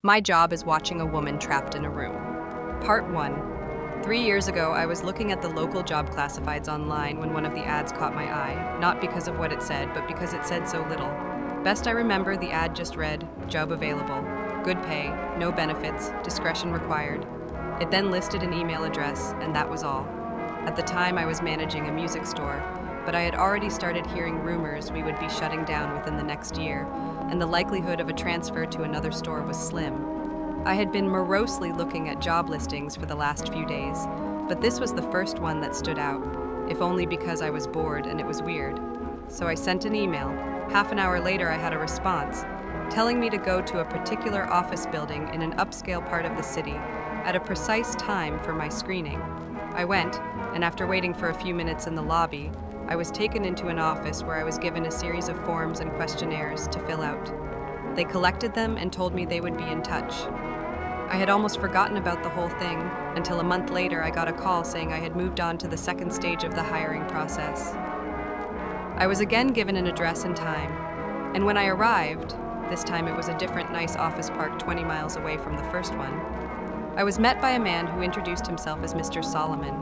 My job is watching a woman trapped in a room. Part 1. 3 years ago, I was looking at the local job classifieds online when one of the ads caught my eye, not because of what it said, but because it said so little. Best I remember, the ad just read, "Job available, good pay, no benefits, discretion required." It then listed an email address, and that was all. At the time, I was managing a music store, but I had already started hearing rumors we would be shutting down within the next year, and the likelihood of a transfer to another store was slim. I had been morosely looking at job listings for the last few days, but this was the first one that stood out, if only because I was bored and it was weird. So I sent an email. Half an hour later, I had a response, telling me to go to a particular office building in an upscale part of the city at a precise time for my screening. I went, and after waiting for a few minutes in the lobby, I was taken into an office where I was given a series of forms and questionnaires to fill out. They collected them and told me they would be in touch. I had almost forgotten about the whole thing until a month later I got a call saying I had moved on to the second stage of the hiring process. I was again given an address and time, and when I arrived, this time it was a different nice office park 20 miles away from the first one, I was met by a man who introduced himself as Mr. Solomon.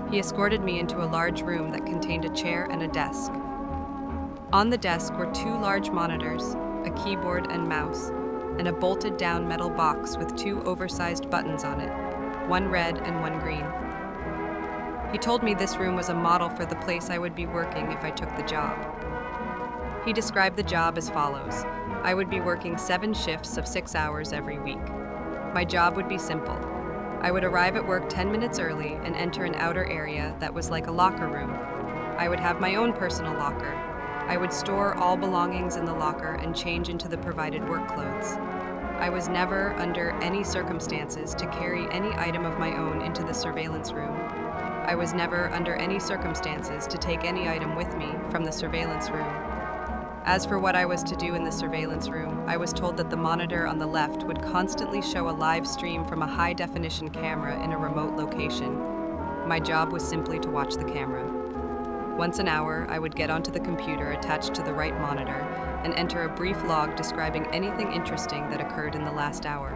He escorted me into a large room that contained a chair and a desk. On the desk were 2 large monitors, a keyboard and mouse, and a bolted-down metal box with 2 oversized buttons on it, one red and one green. He told me this room was a model for the place I would be working if I took the job. He described the job as follows. I would be working 7 shifts of 6 hours every week. My job would be simple. I would arrive at work 10 minutes early and enter an outer area that was like a locker room. I would have my own personal locker. I would store all belongings in the locker and change into the provided work clothes. I was never, under any circumstances, to carry any item of my own into the surveillance room. I was never, under any circumstances, to take any item with me from the surveillance room. As for what I was to do in the surveillance room, I was told that the monitor on the left would constantly show a live stream from a high-definition camera in a remote location. My job was simply to watch the camera. Once an hour, I would get onto the computer attached to the right monitor and enter a brief log describing anything interesting that occurred in the last hour.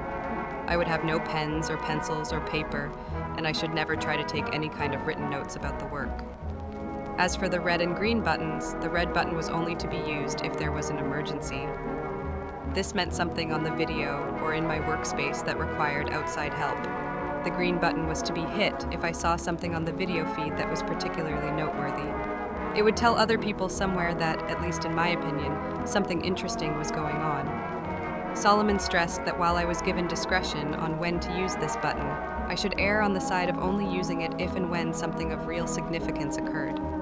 I would have no pens or pencils or paper, and I should never try to take any kind of written notes about the work. As for the red and green buttons, the red button was only to be used if there was an emergency. This meant something on the video or in my workspace that required outside help. The green button was to be hit if I saw something on the video feed that was particularly noteworthy. It would tell other people somewhere that, at least in my opinion, something interesting was going on. Solomon stressed that while I was given discretion on when to use this button, I should err on the side of only using it if and when something of real significance occurred.